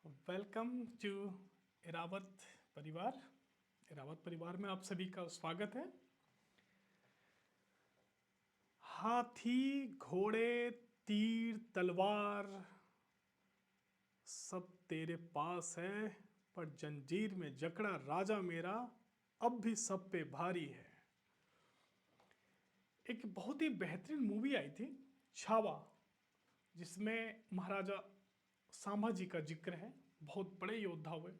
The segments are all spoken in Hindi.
वेलकम टू इरावत परिवार। इरावत परिवार में आप सभी का स्वागत है। हाथी, घोड़े, तीर, तलवार सब तेरे पास है, पर जंजीर में जकड़ा राजा मेरा अब भी सब पे भारी है। एक बहुत ही बेहतरीन मूवी आई थी छावा, जिसमें महाराजा संभाजी का जिक्र है। बहुत बड़े योद्धा हुए।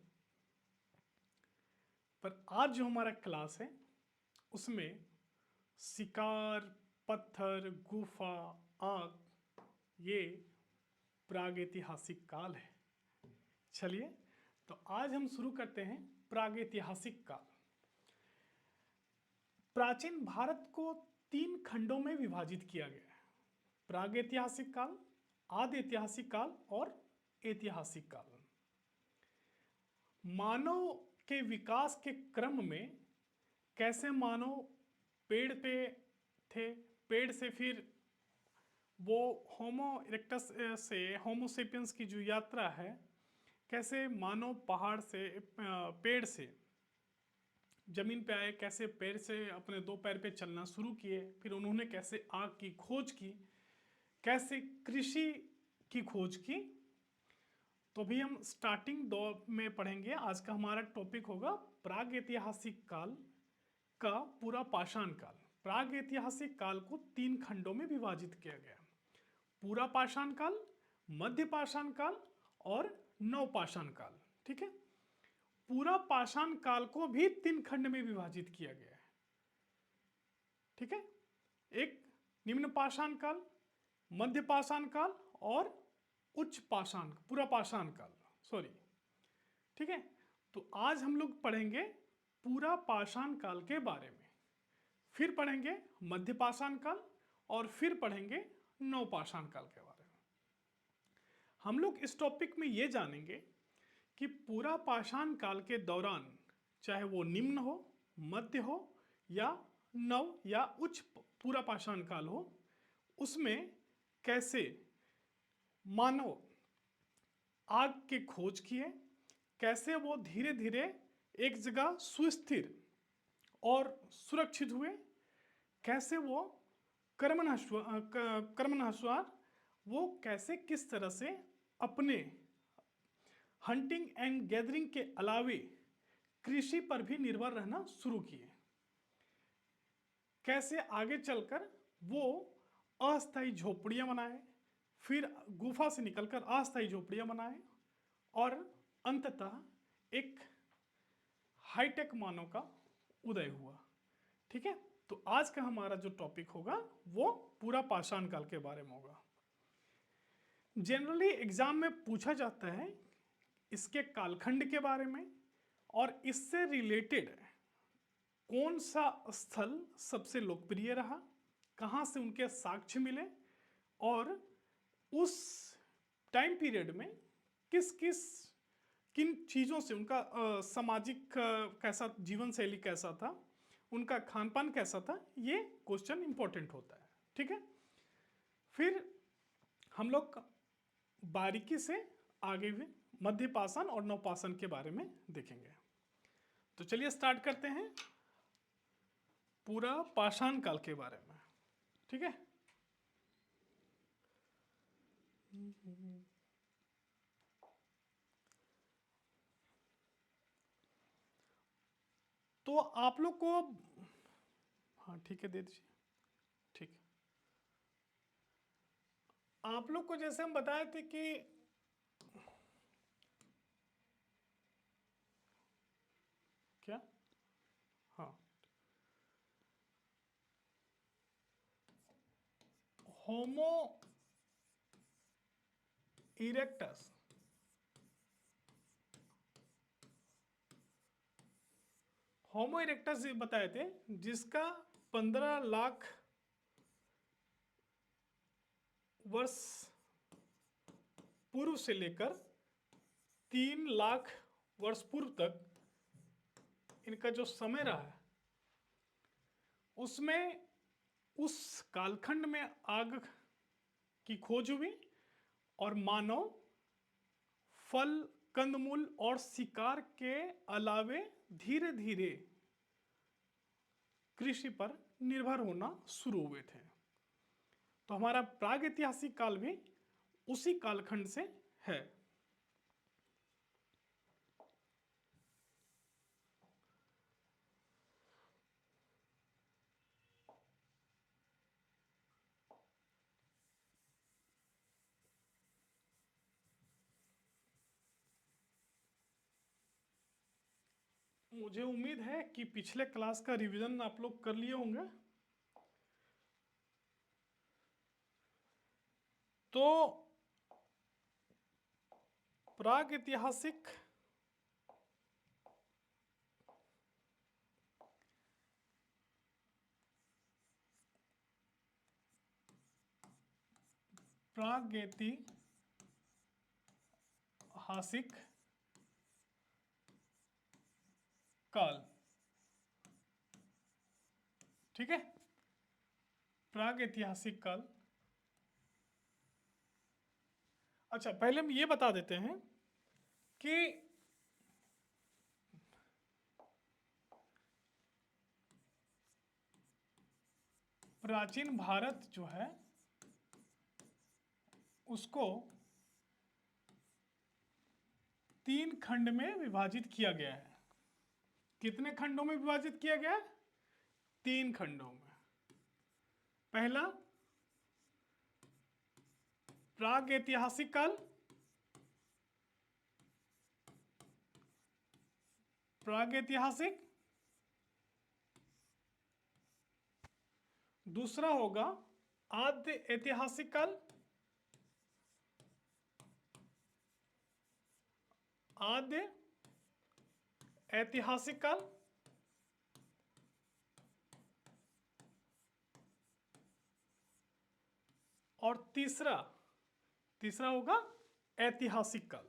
पर आज जो हमारा क्लास है उसमें शिकार, पत्थर, गुफा, आग, ये प्रागैतिहासिक काल है। चलिए तो आज हम शुरू करते हैं प्रागैतिहासिक काल। प्राचीन भारत को 3 खंडों में विभाजित किया गया है: प्रागैतिहासिक काल, आदि ऐतिहासिक काल और ऐतिहासिक काल। मानव के विकास के क्रम में कैसे मानव पेड़ पे थे, पेड़ से फिर वो होमो इरेक्टस से होमो सेपियंस की जो यात्रा है, कैसे मानव पहाड़ से पेड़ से जमीन पे आए, कैसे पैर से अपने 2 पैर पे चलना शुरू किए, फिर उन्होंने कैसे आग की खोज की, कैसे कृषि की खोज की। तो भी हम स्टार्टिंग दौर में पढ़ेंगे। आज का हमारा टॉपिक होगा प्रागैतिहासिक काल का पूरा पाषाण काल। प्रागैतिहासिक काल को 3 खंडों में विभाजित किया गया: पूरा पाषाण काल, मध्य पाषाण काल और नवपाषाण काल। ठीक है, पूरा पाषाण काल को भी 3 खंड में विभाजित किया गया है। ठीक है, एक निम्न पाषाण काल, मध्य पाषाण काल और उच्च पाषाण, पूरा पाषाण काल, सॉरी। ठीक है, तो आज हम लोग पढ़ेंगे पूरा पाषाण काल के बारे में, फिर पढ़ेंगे मध्य पाषाण काल और फिर पढ़ेंगे नवपाषाण काल के बारे में। हम लोग इस टॉपिक में ये जानेंगे कि पूरा पाषाण काल के दौरान, चाहे वो निम्न हो, मध्य हो या नव या उच्च पूरा पाषाण काल हो, उसमें कैसे मानव आग के खोज किए, कैसे वो धीरे धीरे एक जगह सुस्थिर और सुरक्षित हुए, कैसे वो कर्मणाश्वार वो कैसे किस तरह से अपने हंटिंग एंड गैदरिंग के अलावे कृषि पर भी निर्भर रहना शुरू किए, कैसे आगे चलकर वो अस्थायी झोपड़ियां बनाए, फिर गुफा से निकलकर अस्थायी झोपड़ियां बनाए और अंततः एक हाईटेक मानव का उदय हुआ। ठीक है, तो आज का हमारा जो टॉपिक होगा वो पूरा पाषाण काल के बारे में होगा। जनरली एग्जाम में पूछा जाता है इसके कालखंड के बारे में और इससे रिलेटेड कौन सा स्थल सबसे लोकप्रिय रहा, कहाँ से उनके साक्ष्य मिले और उस टाइम पीरियड में किन चीज़ों से उनका सामाजिक कैसा जीवन शैली कैसा था, उनका खान पान कैसा था, ये क्वेश्चन इंपॉर्टेंट होता है। ठीक है, फिर हम लोग बारीकी से आगे भी मध्य पाषाण और नवपाषाण के बारे में देखेंगे। तो चलिए स्टार्ट करते हैं पूरा पाषाण काल के बारे में। ठीक है, तो आप लोग को, हाँ ठीक है दे दीजिए। ठीक है, आप लोग को जैसे हम बताए थे कि क्या, हाँ, होमो इरेक्टस होमो इरेक्टस बताए थे, जिसका 15 लाख वर्ष पूर्व से लेकर 3 लाख वर्ष पूर्व तक इनका जो समय रहा है, उसमें उस कालखंड में आग की खोज हुई और मानव फल कंदमूल और शिकार के अलावे धीरे धीरे कृषि पर निर्भर होना शुरू हुए थे। तो हमारा प्रागैतिहासिक काल भी उसी कालखंड से है। मुझे उम्मीद है कि पिछले क्लास का रिवीजन आप लोग कर लिए होंगे। तो प्रागैतिहासिक काल, ठीक है, प्रागैतिहासिक काल। अच्छा, पहले हम ये बता देते हैं कि प्राचीन भारत जो है उसको 3 खंड में विभाजित किया गया है। कितने खंडों में विभाजित किया गया है? 3 खंडों में। पहला प्रागैतिहासिक काल, प्रागैतिहासिक। दूसरा होगा आद्य ऐतिहासिक काल, आद्य ऐतिहासिक काल। और तीसरा होगा ऐतिहासिक काल।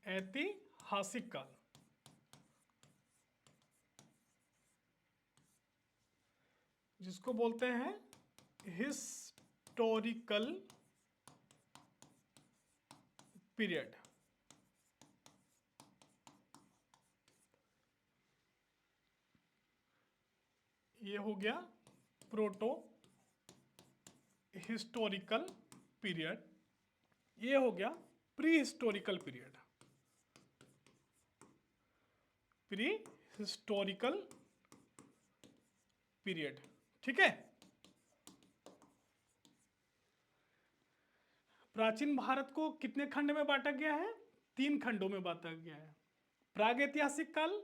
ऐतिहासिक काल जिसको बोलते हैं हिस्टोरिकल पीरियड। ये हो गया प्रोटो हिस्टोरिकल पीरियड, ये हो गया pre historical period. Pre historical period, ठीक है। प्राचीन भारत को कितने खंड में बांटा गया है? 3 खंडों में बांटा गया है। प्रागैतिहासिक काल,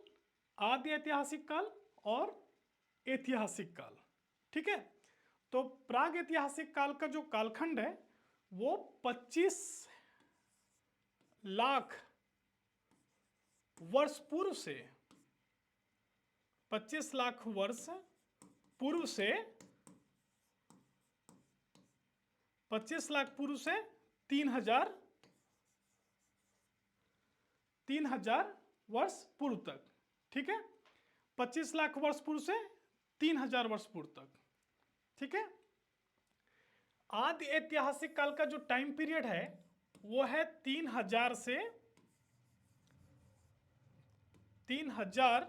आद्य ऐतिहासिक काल और ऐतिहासिक काल, ठीक है। तो प्रागैतिहासिक काल का जो कालखंड है वो 25 लाख वर्ष पूर्व से 25 लाख वर्ष पूर्व से 25 लाख पूर्व से 3000 वर्ष पूर्व तक, ठीक है। 25 लाख वर्ष पूर्व से 3000 वर्ष पूर्व तक, ठीक है। आदि ऐतिहासिक काल का जो टाइम पीरियड है वो है 3000 से 3000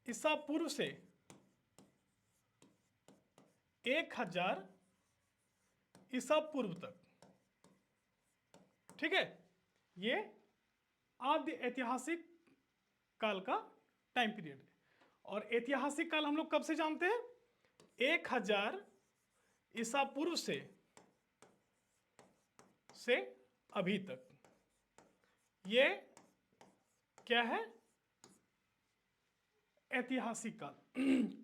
ईसा पूर्व से 1000 ईसा पूर्व तक, ठीक है। ये आदि ऐतिहासिक काल का टाइम पीरियड है। और ऐतिहासिक काल हम लोग कब से जानते हैं? 1000 ईसा पूर्व से अभी तक। ये क्या है? ऐतिहासिक काल।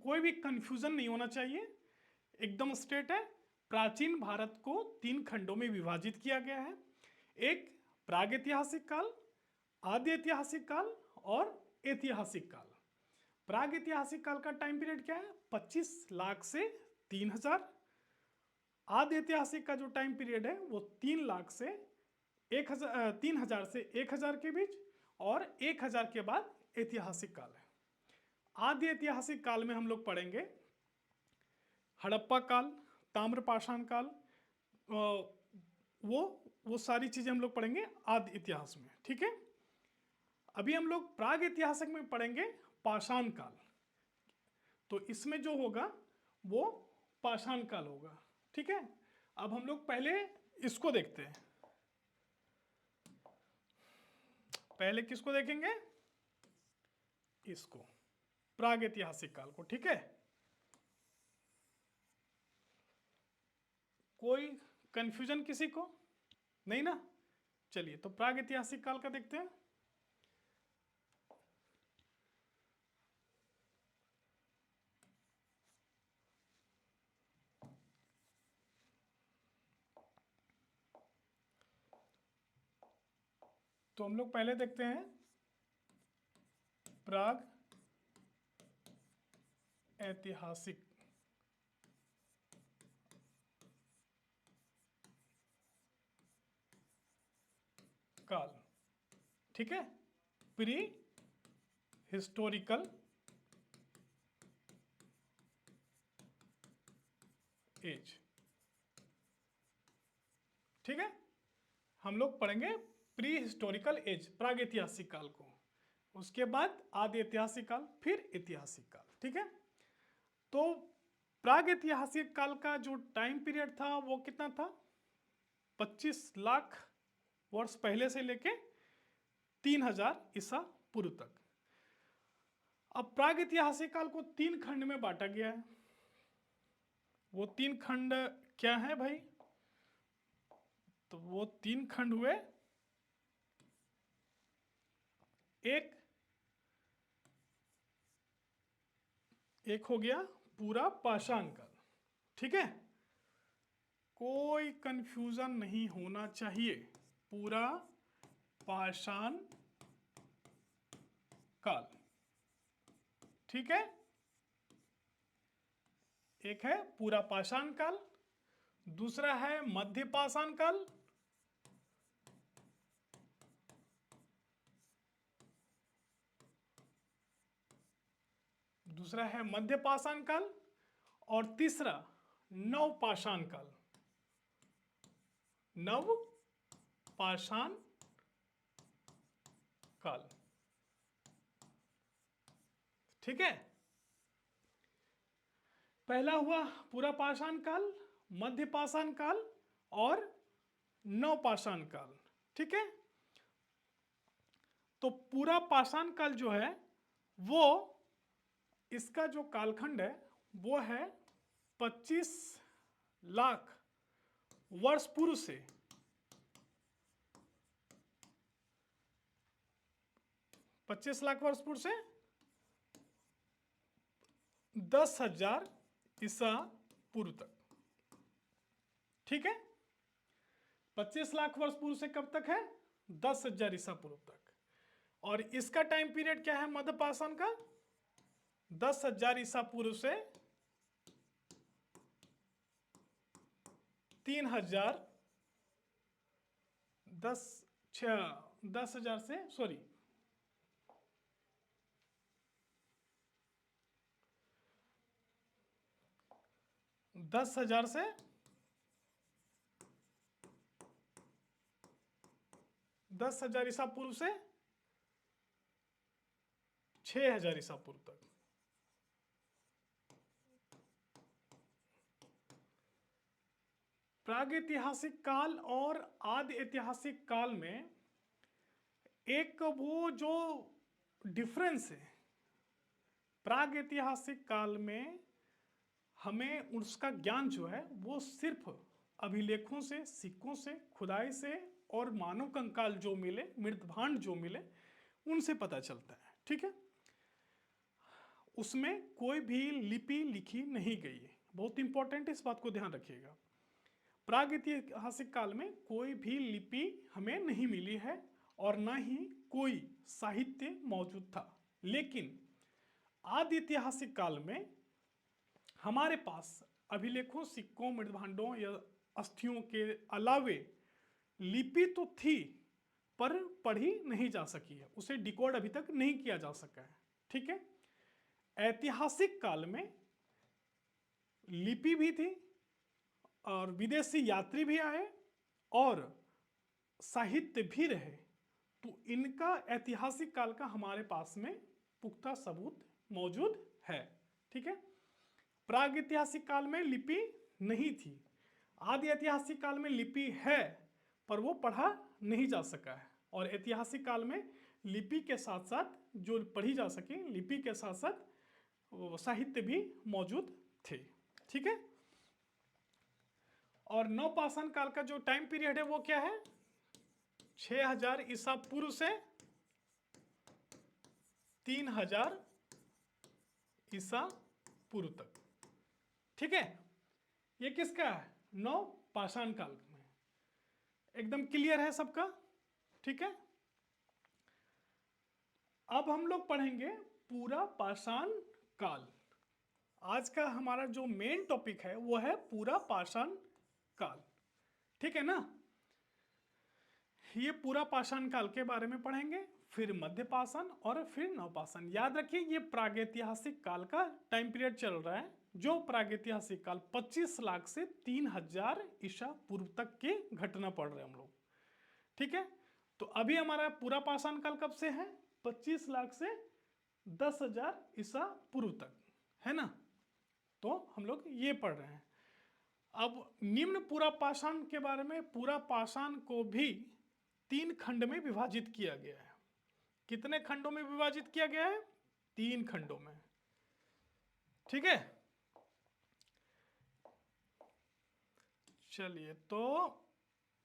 कोई भी कंफ्यूजन नहीं होना चाहिए, एकदम स्ट्रेट है। प्राचीन भारत को 3 खंडों में विभाजित किया गया है। एक प्रागैतिहासिक काल, आदि ऐतिहासिक काल और ऐतिहासिक काल। प्रागैतिहासिक काल का टाइम पीरियड क्या है? 25 लाख से 3000। आदि ऐतिहासिक का जो टाइम पीरियड है वो 3 लाख से 3000 से 1000 के बीच, और 1000 के बाद ऐतिहासिक काल है। आदि ऐतिहासिक काल में हम लोग पढ़ेंगे हड़प्पा काल, ताम्रपाषाण काल, वो सारी चीजें हम लोग पढ़ेंगे आदि इतिहास में। ठीक है, अभी हम लोग प्राग ऐतिहासिक में पढ़ेंगे पाषाण काल। तो इसमें जो होगा वो पाषाण काल होगा। ठीक है, अब हम लोग पहले इसको देखते हैं। पहले किसको देखेंगे? इसको, प्राग ऐतिहासिक काल को। ठीक है, कोई कंफ्यूजन किसी को नहीं ना? चलिए, तो प्राग ऐतिहासिक काल का देखते हैं। तो हम लोग पहले देखते हैं प्राग ऐतिहासिक काल। ठीक है, प्री हिस्टोरिकल एज। ठीक है, हम लोग पढ़ेंगे प्री हिस्टोरिकल एज, प्राग ऐतिहासिक काल को, उसके बाद आदि ऐतिहासिक काल, फिर ऐतिहासिक काल। ठीक है, तो प्राग ऐतिहासिक काल का जो टाइम पीरियड था वो कितना था? 25 लाख वर्ष पहले से लेके 3000 ईसा पूर्व तक। अब प्राग ऐतिहासिक काल को 3 खंड में बांटा गया है। वो 3 खंड क्या है भाई? तो वो 3 खंड हुए, एक हो गया पूरा पाषाण काल। ठीक है, कोई कंफ्यूजन नहीं होना चाहिए, पूरा पाषाण काल। ठीक है, एक है पूरा पाषाण काल, दूसरा है मध्य पाषाण काल, दूसरा है मध्य पाषाण काल, और तीसरा नव पाषाण काल, नव पाषाण काल। ठीक है, पहला हुआ पूरा पाषाण काल, मध्य पाषाण काल और नव पाषाण काल। ठीक है, तो पूरा पाषाण काल जो है वो, इसका जो कालखंड है वो है 25 लाख वर्ष पूर्व से 25 लाख वर्ष पूर्व से 10,000 ईसा पूर्व तक। ठीक है, 25 लाख वर्ष पूर्व से कब तक है? 10,000 ईसा पूर्व तक। और इसका टाइम पीरियड क्या है मध्य पाषाण का? 10,000 ईसा पूर्व से 3,000, 10,000 से 10,000 से 10,000 ईसा पूर्व से 6,000 ईसा पूर्व तक। प्रागैतिहासिक काल और आदि ऐतिहासिक काल में एक वो जो डिफरेंस है, प्रागैतिहासिक काल में हमें उसका ज्ञान जो है वो सिर्फ अभिलेखों से, सिक्कों से, खुदाई से और मानव कंकाल जो मिले, मृतभांड जो मिले, उनसे पता चलता है। ठीक है, उसमें कोई भी लिपि लिखी नहीं गई है। बहुत इंपॉर्टेंट है, इस बात को ध्यान रखिएगा। प्रागैतिहासिक काल में कोई भी लिपि हमें नहीं मिली है और न ही कोई साहित्य मौजूद था। लेकिन आदि ऐतिहासिक काल में हमारे पास अभिलेखों, सिक्कों, मृतभांडों या अस्थियों के अलावे लिपि तो थी पर पढ़ी नहीं जा सकी है, उसे डिकोड अभी तक नहीं किया जा सका है। ठीक है, ऐतिहासिक काल में लिपि भी थी और विदेशी यात्री भी आए और साहित्य भी रहे, तो इनका ऐतिहासिक काल का हमारे पास में पुख्ता सबूत मौजूद है। ठीक है, प्रागैतिहासिक काल में लिपि नहीं थी, आदि ऐतिहासिक काल में लिपि है पर वो पढ़ा नहीं जा सका है, और ऐतिहासिक काल में लिपि के साथ साथ जो पढ़ी जा सके, लिपि के साथ साथ साहित्य भी मौजूद थे। ठीक है, और नवपाषाण काल का जो टाइम पीरियड है वो क्या है, 6000 ईसा पूर्व से 3000 ईसा पूर्व तक। ठीक है, ये किसका है, नवपाषाण काल में। एकदम क्लियर है सबका। ठीक है, अब हम लोग पढ़ेंगे पूरा पाषाण काल। आज का हमारा जो मेन टॉपिक है वो है पूरा पाषाण काल। ठीक है ना, ये पूरा पाषाण काल के बारे में पढ़ेंगे, फिर मध्य पाषाण और फिर नवपाषाण। याद रखिए ये प्रागैतिहासिक काल का टाइम पीरियड चल रहा है, जो प्रागैतिहासिक काल 25 लाख से 3000 ईसा पूर्व तक की घटना पढ़ रहे हैं हम लोग। ठीक है, तो अभी हमारा पूरा पाषाण काल कब से है, 25 लाख से 10,000 ईसा पूर्व तक, है ना। तो हम लोग ये पढ़ रहे हैं। अब निम्न पूरा पाषाण के बारे में, पूरा पाषाण को भी 3 खंड में विभाजित किया गया है। कितने खंडों में विभाजित किया गया है, 3 खंडों में। ठीक है, चलिए, तो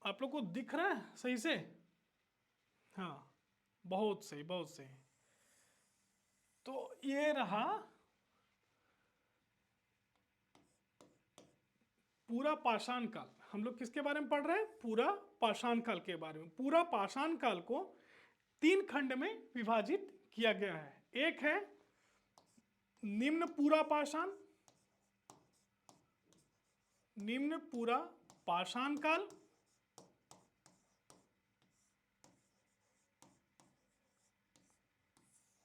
आप लोग को दिख रहा है सही से, हाँ, बहुत सही, बहुत सही। तो ये रहा पूरा पाषाण काल। हम लोग किसके बारे में पढ़ रहे हैं, पूरा पाषाण काल के बारे में। पूरा पाषाण काल को 3 खंड में विभाजित किया गया है। एक है निम्न पूरा पाषाण, निम्न पूरा पाषाण काल,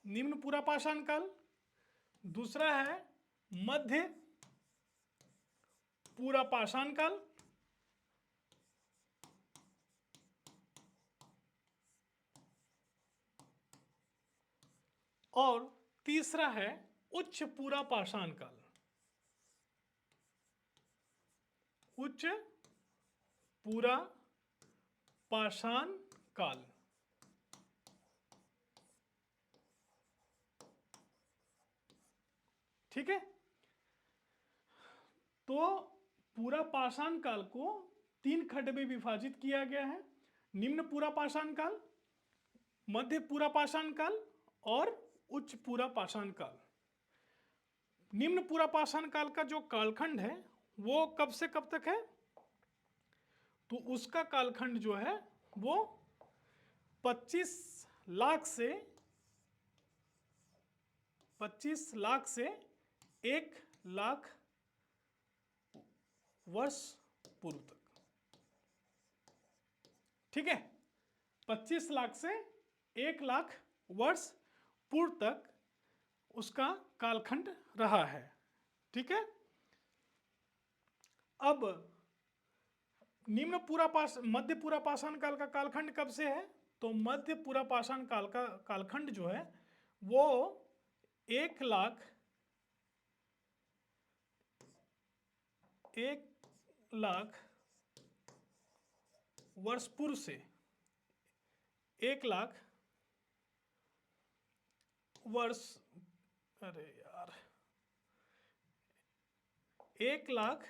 निम्न पूरा पाषाण काल। दूसरा है मध्य पूरा पाषाण काल, और तीसरा है उच्च पूरा पाषाण काल। उच्च पूरा पाषाण काल। ठीक है, तो पूरा पाषाण काल को 3 खंड में विभाजित किया गया है। निम्न पूरा पाषाण काल, मध्य पूरा पाषाण काल और उच्च पूरा पाषाण काल। निम्न पूरा पाषाण काल का जो कालखंड है वो कब से कब तक है, तो उसका कालखंड जो है वो 25 लाख से 1 लाख वर्ष पूर्व तक। ठीक है, 25 लाख से 1 लाख वर्ष पूर्व तक उसका कालखंड रहा है। ठीक है, अब मध्य पूरा पाषाण काल का कालखंड कब से है, तो मध्य पूरा पाषाण काल का कालखंड जो है वो 1 लाख वर्ष पूर्व से 1 लाख वर्ष, अरे यार, 1 लाख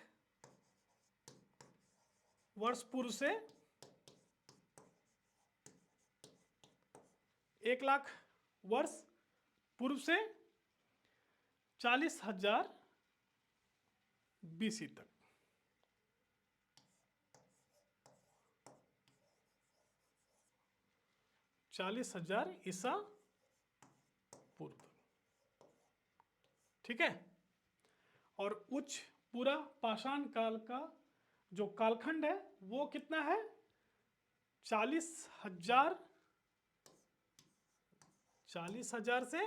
वर्ष पूर्व से 1 लाख वर्ष पूर्व से 40,000 BC तक। चालीस हजार ईसा पूर्व तक। ठीक है, और उच्च पूरा पाषाण काल का जो कालखंड है वो कितना है, 40,000 से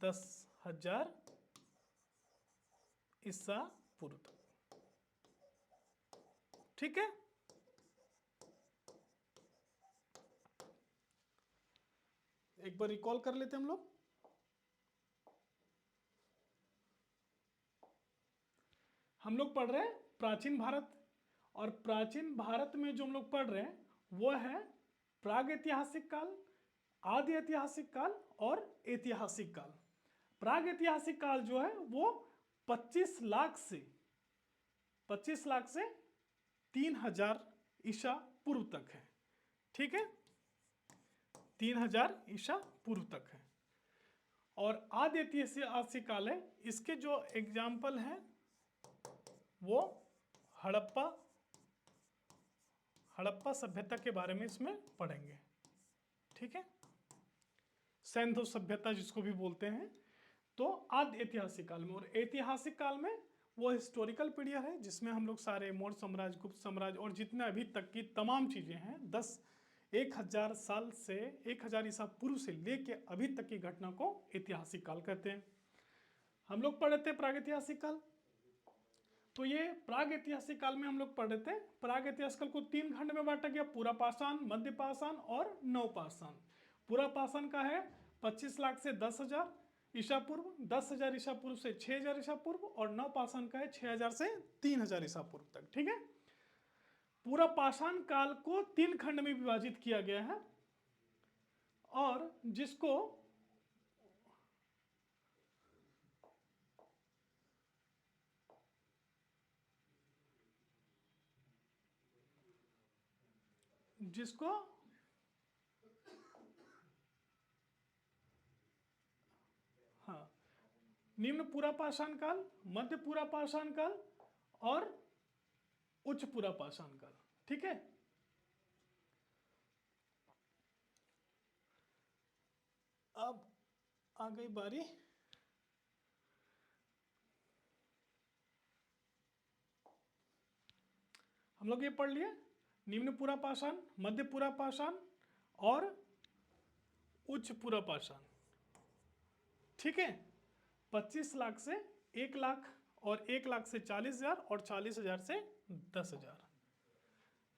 10,000 ईसा पूर्व तक। ठीक है। एक बार रिकॉल कर लेते हैं हम लोग। हम लोग पढ़ रहे हैं प्राचीन भारत, और प्राचीन भारत में जो हम लोग पढ़ रहे हैं वो है प्रागैतिहासिक काल, आदि ऐतिहासिक काल और ऐतिहासिक काल। प्रागैतिहासिक काल जो है वो 25 लाख से 3000 ईसा पूर्व तक है। ठीक है, 3000 ईसा पूर्व तक है। और आदि ऐतिहासिक काल है, इसके जो एग्जाम्पल हैं वो हड़प्पा सभ्यता के बारे में इसमें पढ़ेंगे। ठीक है, सैंधव सभ्यता जिसको भी बोलते हैं। तो आदि ऐतिहासिक काल में, और ऐतिहासिक काल में वो हिस्टोरिकल पीरियड है जिसमें हम लोग सारे मौर्य साम्राज्य, गुप्त साम्राज्य और जितने अभी तक की तमाम चीज़ें हैं 1000 साल से 1000 ईसा पूर्व से लेके अभी तक की घटना को ऐतिहासिक काल कहते हैं। हम लोग पढ़ रहे थे प्रागैतिहासिक काल। तो ये प्रागैतिहासिक काल में हम लोग पढ़ रहे थे, प्रागैतिहासिक काल को 3 खंड में बांटा गया, पूरा पाषाण, मध्य पाषाण और नवपाषाण। पूरा पाषाण का है 25 लाख से 10,000 ईसा पूर्व, 10,000 ईसा पूर्व से 6,000 ईसा पूर्व, और नवपाषाण का है 6,000 से 3,000 ईसा पूर्व तक। ठीक है, पूरा पाषाण काल को 3 खंड में विभाजित किया गया है, और जिसको हाँ, निम्न पूरा पाषाण काल, मध्य पूरा पाषाण काल और उच्च पूरा पाषाण काल। ठीक है, अब आ गई बारी हम लोग ये पढ़ लिए निम्न पूरा पाषाण, मध्य पूरा पाषाण और उच्च पूरा पाषाण। ठीक है, 25 लाख से 1 लाख, और 1 लाख से 40,000, और 40,000 से 10,000।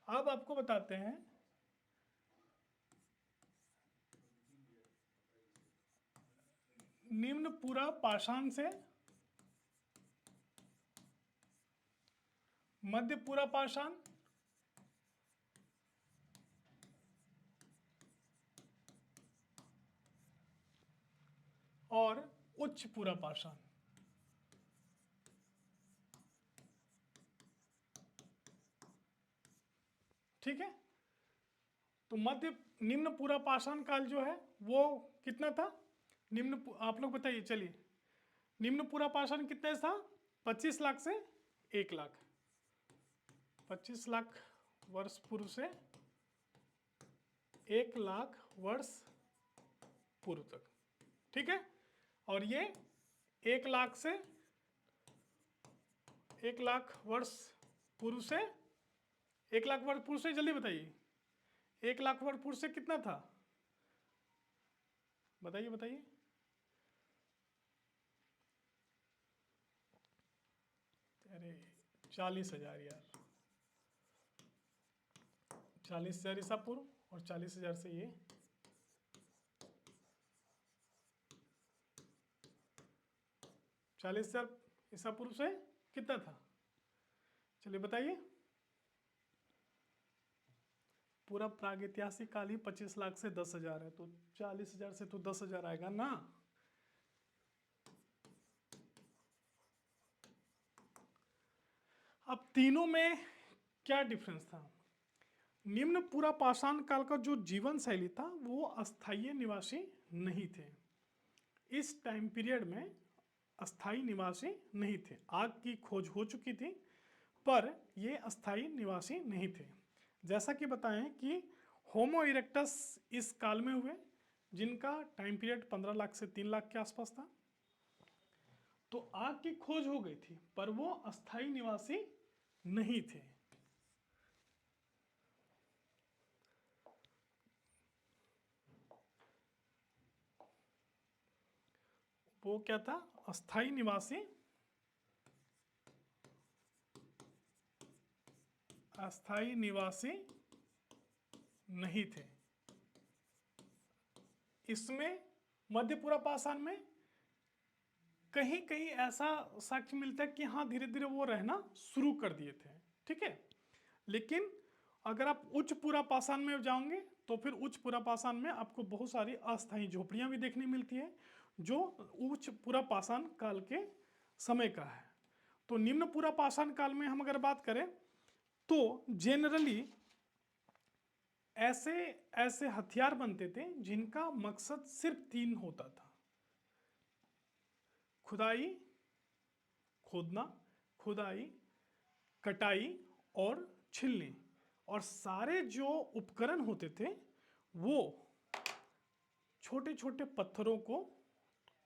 अब आपको बताते हैं निम्न पूरा पाषाण से मध्य पूरा पाषाण और उच्च पूरा पाषाण। ठीक है, तो निम्न पूरा पाषाण काल जो है वो कितना था? आप लोग बताइए, चलिए, निम्न पूरा पाषाण कितने था? 25 लाख से 1 लाख, 25 लाख वर्ष पूर्व से 1 लाख वर्ष पूर्व तक। ठीक है, और ये 1 लाख से 1 लाख वर्ष पूर्व से 1 लाख वर्ष पूर्व से, जल्दी बताइए, 1 लाख वर्ष पूर्व से कितना था? बताइए बताइए। अरे 40,000 यार, 40,000 ईसा पूर्व, और 40,000 से ये 40,000 ईसा पूर्व से कितना था? चलिए बताइए। पूरा प्रागैतिहासिक काल ही 25 लाख से 10,000 है, तो 40,000 से तो 10,000 आएगा ना। अब तीनों में क्या डिफरेंस था? निम्न पूरा पाषाण काल का जो जीवन शैली था वो अस्थायी निवासी नहीं थे। इस टाइम पीरियड में अस्थायी निवासी नहीं थे। आग की खोज हो चुकी थी पर ये अस्थायी निवासी नहीं थे। जैसा कि बताएं कि होमो इरेक्टस इस काल में हुए जिनका टाइम पीरियड 15 लाख से 3 लाख के आसपास था। तो आग की खोज हो गई थी पर वो अस्थायी निवासी नहीं थे। वो क्या था? अस्थायी निवासी अस्थाई निवासी नहीं थे। इसमें मध्यपुरा पाषाण में कहीं कहीं ऐसा साक्ष्य मिलता है कि हाँ धीरे धीरे वो रहना शुरू कर दिए थे, ठीक है। लेकिन अगर आप उच्च पुरा पाषाण में जाओगे तो फिर उच्च पुरा पाषाण में आपको बहुत सारी अस्थायी झोपड़ियां भी देखने मिलती है जो उच्च पुरा पाषाण काल के समय का है। तो निम्न पुरा पाषाण काल में हम अगर बात करें तो जेनरली ऐसे ऐसे हथियार बनते थे जिनका मकसद सिर्फ 3 होता था: खुदाई, खोदना, खुदाई, कटाई और छिलनी। और सारे जो उपकरण होते थे वो छोटे छोटे पत्थरों को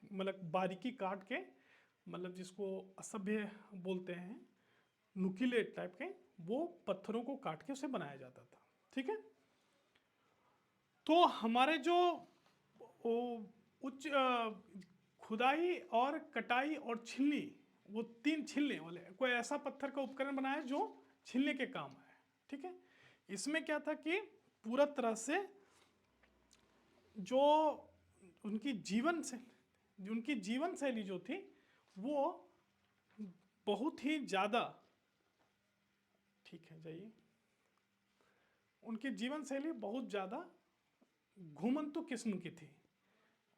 मतलब बारीकी काट के, मतलब जिसको असभ्य बोलते हैं, नुकीले टाइप के, वो पत्थरों को काट के उसे बनाया जाता था, ठीक है। तो हमारे जो उच्च खुदाई और कटाई और छिलनी, वो 3 छिलने वाले कोई ऐसा पत्थर का उपकरण बनाया जो छिलने के काम है, ठीक है। इसमें क्या था कि पूरा तरह से जो उनकी जीवन शैली जो थी वो बहुत ही ज़्यादा, ठीक है जाइए, उनकी जीवन शैली बहुत ज़्यादा घुमंतु किस्म की थी।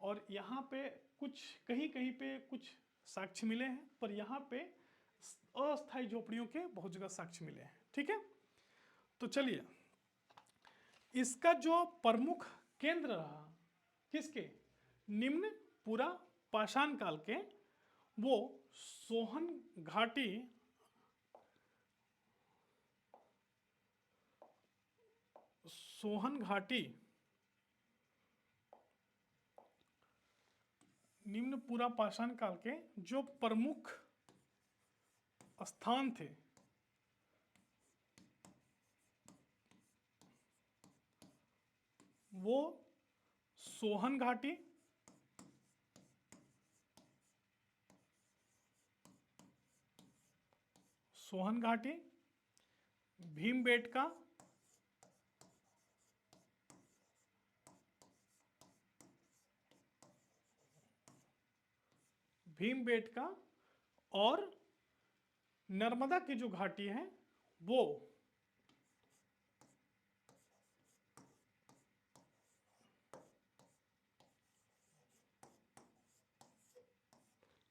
और यहाँ पे कुछ कहीं कहीं पे कुछ साक्ष्य मिले हैं, पर यहाँ पे अस्थायी झोपड़ियों के बहुत जगह साक्ष्य मिले हैं, ठीक है। तो चलिए, इसका जो प्रमुख केंद्र रहा किसके, निम्न पुरा पाषाण काल के, वो सोहन घाटी निम्न पुरा पाषाण काल के जो प्रमुख स्थान थे वो सोहन घाटी, भीमबेटका, और नर्मदा की जो घाटी है वो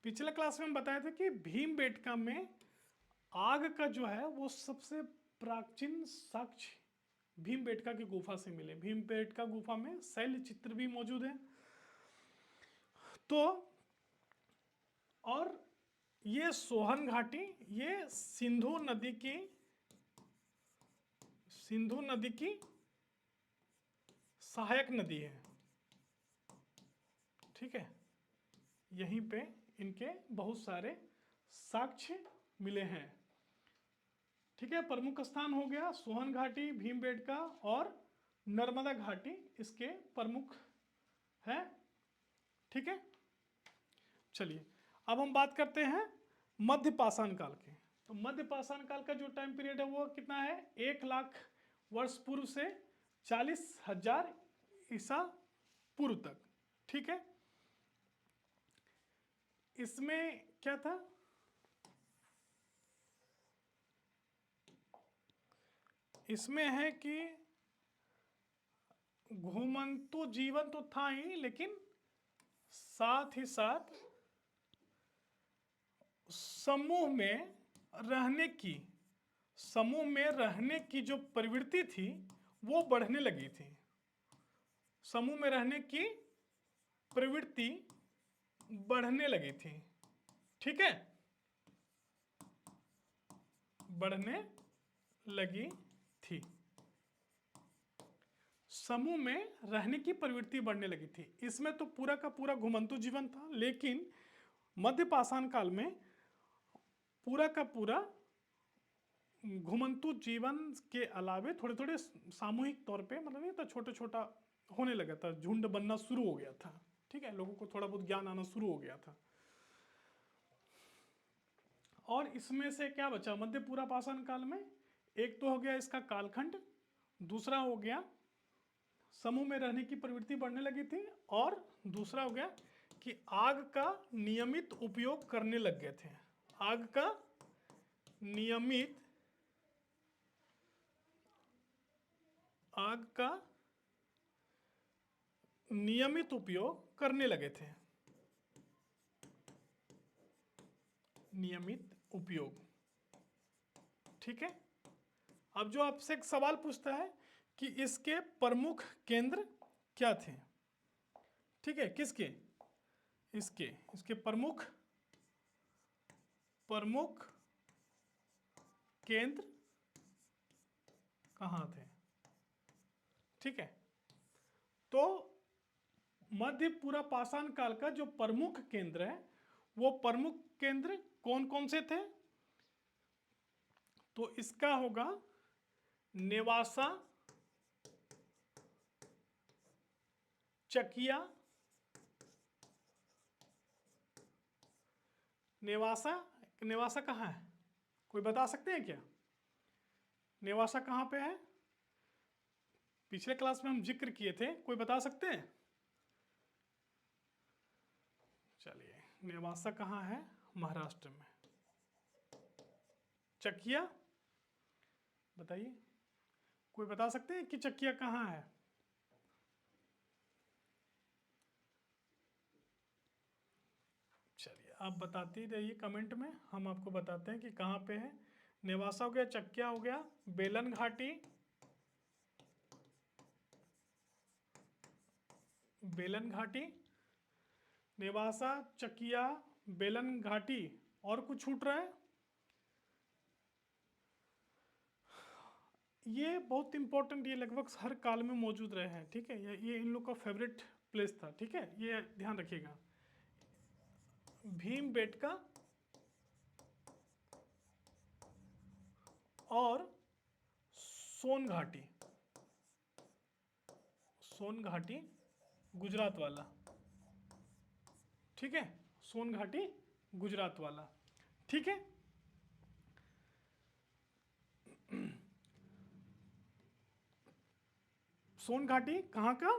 पिछले क्लास में बताया था कि भीमबेटका में आग का जो है वो सबसे प्राचीन साक्ष्य भीमबेटका की गुफा से मिले। भीमबेटका गुफा में शैल चित्र भी मौजूद है। तो और ये सोहन घाटी ये सिंधु नदी की सहायक नदी है, ठीक है। यहीं पे इनके बहुत सारे साक्ष्य मिले हैं, ठीक है। प्रमुख स्थान हो गया सोहन घाटी, भीमबेटका और नर्मदा घाटी इसके प्रमुख है, ठीक है। चलिए अब हम बात करते हैं मध्य पाषाण काल के। तो मध्य पाषाण काल का जो टाइम पीरियड है वो कितना है, 1,00,000 वर्ष पूर्व से 40,000 ईसा पूर्व तक, ठीक है। इसमें क्या था, इसमें है कि घुमंतु जीवन तो था ही, लेकिन साथ ही साथ समूह में रहने की जो प्रवृत्ति थी वो बढ़ने लगी थी। समूह में रहने की प्रवृत्ति बढ़ने लगी थी, ठीक है, बढ़ने लगी थी। समूह में रहने की प्रवृत्ति बढ़ने लगी थी। इसमें तो पूरा का पूरा घुमंतु जीवन था, लेकिन मध्य पाषाण काल में पूरा का पूरा घुमंतु जीवन के अलावे थोड़े थोड़े सामूहिक तौर पे, मतलब ये तो छोटा छोटा होने लगा था, झुंड बनना शुरू हो गया था, ठीक है, लोगों को थोड़ा बहुत ज्ञान आना शुरू हो गया था। और इसमें से क्या बचा मध्य पूरा पाषाण काल में, एक तो हो गया इसका कालखंड, दूसरा हो गया समूह में रहने की प्रवृत्ति बढ़ने लगी थी, और दूसरा हो गया कि आग का नियमित उपयोग करने लग गए थे। आग का नियमित उपयोग करने लगे थे। नियमित उपयोग, ठीक है। अब जो आपसे एक सवाल पूछता है कि इसके प्रमुख केंद्र क्या थे, ठीक है, किसके, इसके प्रमुख केंद्र कहाँ थे, ठीक है। तो मध्य पूरा पाषाण काल का जो प्रमुख केंद्र है, वो प्रमुख केंद्र कौन कौन से थे? तो इसका होगा नेवासा, चकिया, नेवासा कहाँ है, कोई बता सकते हैं क्या? नेवासा कहाँ पे है? पिछले क्लास में हम जिक्र किए थे, कोई बता सकते हैं? चलिए, नेवासा कहाँ है? महाराष्ट्र में। चकिया बताइए, कोई बता सकते हैं कि चकिया कहाँ है? चलिए, आप बताते ही रहिए कमेंट में, हम आपको बताते हैं कि कहाँ पे है। नेवासा हो गया, चकिया हो गया, बेलन घाटी, नेवासा, चकिया, बेलन घाटी, और कुछ छूट रहा है? ये बहुत इंपॉर्टेंट, ये लगभग हर काल में मौजूद रहे हैं, ठीक है। ये इन लोग का फेवरेट प्लेस था, ठीक है, ये ध्यान रखिएगा। भीमबेटका और सोन घाटी गुजरात वाला, ठीक है, सोन घाटी गुजरात वाला, ठीक है। सोन घाटी कहाँ का?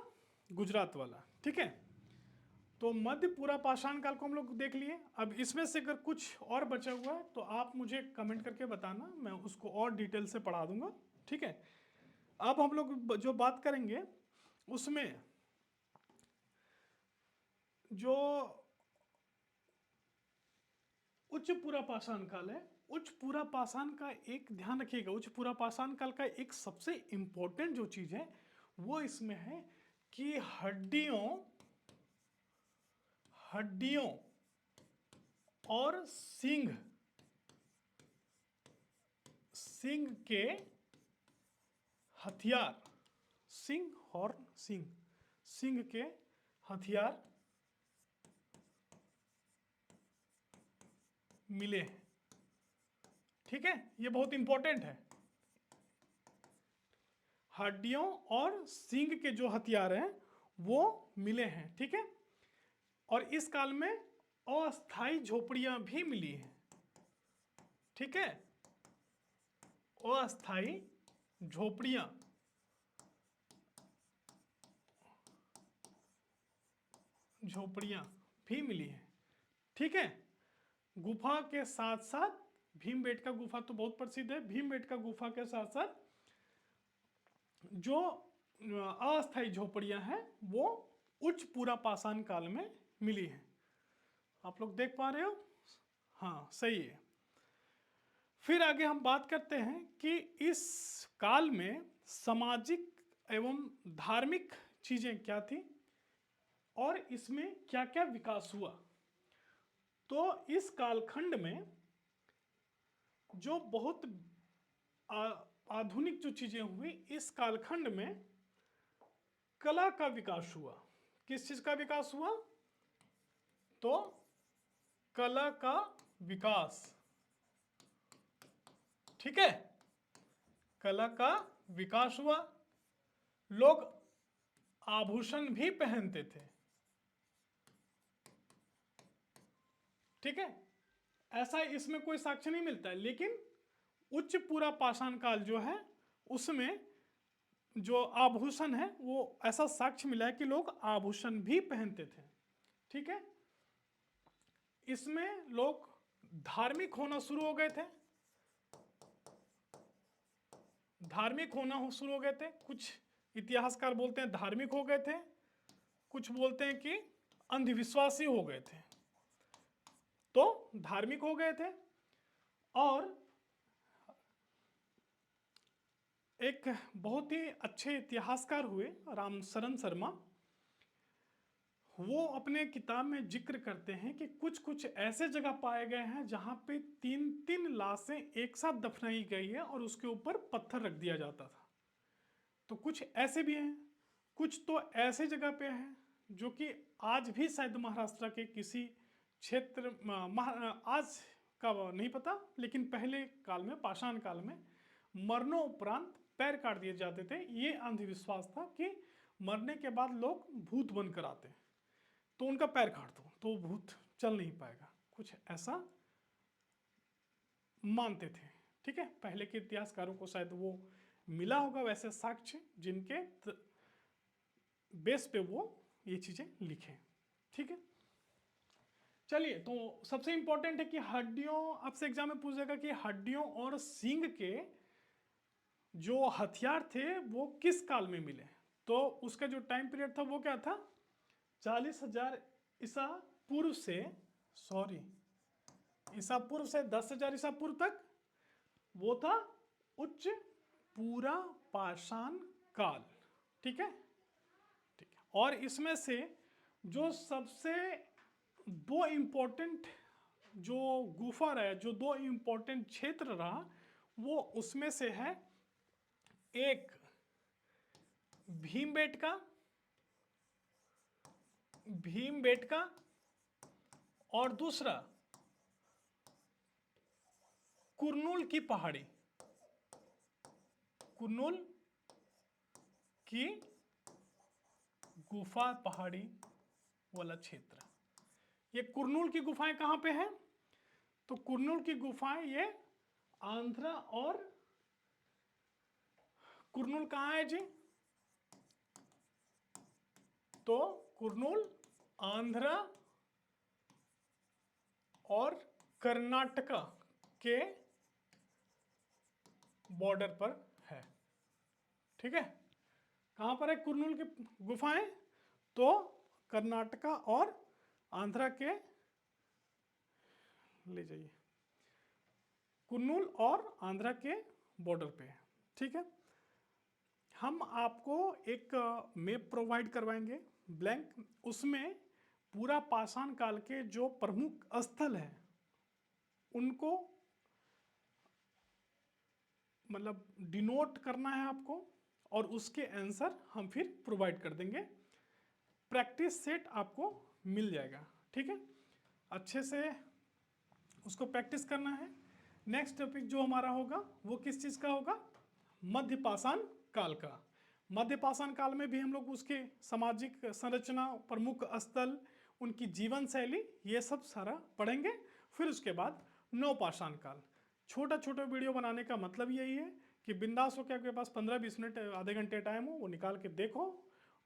गुजरात वाला, ठीक है। तो मध्य पूरा पाषाण काल को हम लोग देख लिए। अब इसमें से अगर कुछ और बचा हुआ है तो आप मुझे कमेंट करके बताना, मैं उसको और डिटेल से पढ़ा दूंगा, ठीक है। अब हम लोग जो बात करेंगे उसमें जो उच्च पूरा पाषाण काल है, उच्च पूरा पाषाण का एक ध्यान रखिएगा, उच्च पूरा पाषाण काल का एक सबसे इंपॉर्टेंट जो चीज है वो इसमें है कि हड्डियों और सींग के हथियार, सींग के हथियार मिले हैं, ठीक है। ये बहुत इंपॉर्टेंट है। हड्डियों और सींग के जो हथियार हैं वो मिले हैं, ठीक है। और इस काल में अस्थाई झोपड़ियां भी मिली हैं, ठीक है। अस्थाई झोपड़ियां भी मिली हैं, ठीक है। गुफा के साथ साथ भीमबेटका गुफा तो बहुत प्रसिद्ध है, भीमबेटका गुफा के साथ साथ जो अस्थायी झोपड़ियां हैं वो उच्च पूरा पाषाण काल में मिली हैं। आप लोग देख पा रहे हो? हाँ, सही है। फिर आगे हम बात करते हैं कि इस काल में सामाजिक एवं धार्मिक चीजें क्या थी और इसमें क्या क्या विकास हुआ। तो इस कालखंड में जो बहुत आधुनिक जो चीजें हुई, इस कालखंड में कला का विकास हुआ। किस चीज का विकास हुआ? तो कला का विकास, ठीक है, कला का विकास हुआ। लोग आभूषण भी पहनते थे, ठीक है। ऐसा इसमें कोई साक्ष्य नहीं मिलता है, लेकिन उच्च पूरा पाषाण काल जो है उसमें जो आभूषण है वो ऐसा साक्ष्य मिला है कि लोग आभूषण भी पहनते थे। ठीक है, इसमें लोग धार्मिक होना शुरू हो गए थे, धार्मिक होना शुरू हो गए थे। कुछ इतिहासकार बोलते हैं धार्मिक हो गए थे, कुछ बोलते हैं कि अंधविश्वासी हो गए थे। तो धार्मिक हो गए थे, और एक बहुत ही अच्छे इतिहासकार हुए रामशरण शर्मा, वो अपने किताब में जिक्र करते हैं कि कुछ कुछ ऐसे जगह पाए गए हैं जहां पे 3-3 लाशें एक साथ दफनाई गई है और उसके ऊपर पत्थर रख दिया जाता था। तो कुछ ऐसे भी हैं, कुछ तो ऐसे जगह पे हैं जो कि आज भी शायद महाराष्ट्र के किसी क्षेत्र, आज का नहीं पता, लेकिन पहले काल में, पाषाण काल में मरणोपरांत पैर काट दिए जाते थे। ये अंधविश्वास था कि मरने के बाद लोग भूत बनकर आते हैं, तो उनका पैर काट दो तो वो भूत चल नहीं पाएगा, कुछ ऐसा मानते थे। ठीक है, पहले के इतिहासकारों को शायद वो मिला होगा वैसे साक्ष्य जिनके बेस पे वो ये चीजें लिखे। ठीक है, चलिए, तो सबसे इंपॉर्टेंट है कि हड्डियों, आपसे एग्जाम में पूछेगा कि हड्डियों और सींग के जो हथियार थे वो किस काल में मिले। तो उसका जो टाइम पीरियड था वो क्या था, 40,000 ईसा पूर्व से, ईसा पूर्व से 10,000 ईसा पूर्व तक वो था उच्च पूरा पाषाण काल। ठीक है, ठीक है। और इसमें से जो सबसे दो इंपॉर्टेंट जो गुफा रहा, जो दो इंपॉर्टेंट क्षेत्र रहा, वो उसमें से है एक भीमबेटका और दूसरा कुरनूल की पहाड़ी, कुरनूल की गुफा पहाड़ी वाला क्षेत्र। ये कुरनूल की गुफाएं कहां पे हैं, तो कुरनूल की गुफाएं ये आंध्रा, और कुरनूल कहां है जी, तो कुरनूल आंध्रा और कर्नाटका के बॉर्डर पर है। ठीक है, कहां पर है कुरनूल की गुफाएं, तो कर्नाटका और आंध्रा के, ले जाइए, कुरनूल और आंध्रा के बॉर्डर पे है। ठीक है, हम आपको एक मैप प्रोवाइड करवाएंगे ब्लैंक, उसमें पूरा पाषाण काल के जो प्रमुख स्थल हैं उनको मतलब डिनोट करना है आपको, और उसके आंसर हम फिर प्रोवाइड कर देंगे। प्रैक्टिस सेट आपको मिल जाएगा। ठीक है, अच्छे से उसको प्रैक्टिस करना है। नेक्स्ट टॉपिक जो हमारा होगा वो किस चीज़ का होगा, मध्य पाषाण काल का। मध्य पाषाण काल में भी हम लोग उसके सामाजिक संरचना, प्रमुख स्थल, उनकी जीवन शैली, ये सब सारा पढ़ेंगे। फिर उसके बाद नवपाषाण काल। छोटा छोटा वीडियो बनाने का मतलब यही है कि बिंदास हो के आपके पास 15-20 मिनट, आधे घंटे टाइम हो, वो निकाल के देखो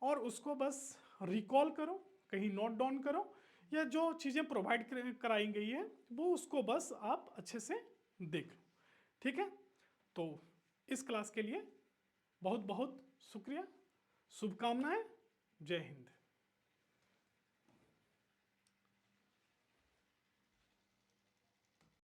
और उसको बस रिकॉल करो, कहीं नोट डाउन करो, या जो चीज़ें प्रोवाइड कराई गई है वो उसको बस आप अच्छे से देख लो। ठीक है, तो इस क्लास के लिए बहुत बहुत शुक्रिया, शुभकामनाएं, जय हिंद।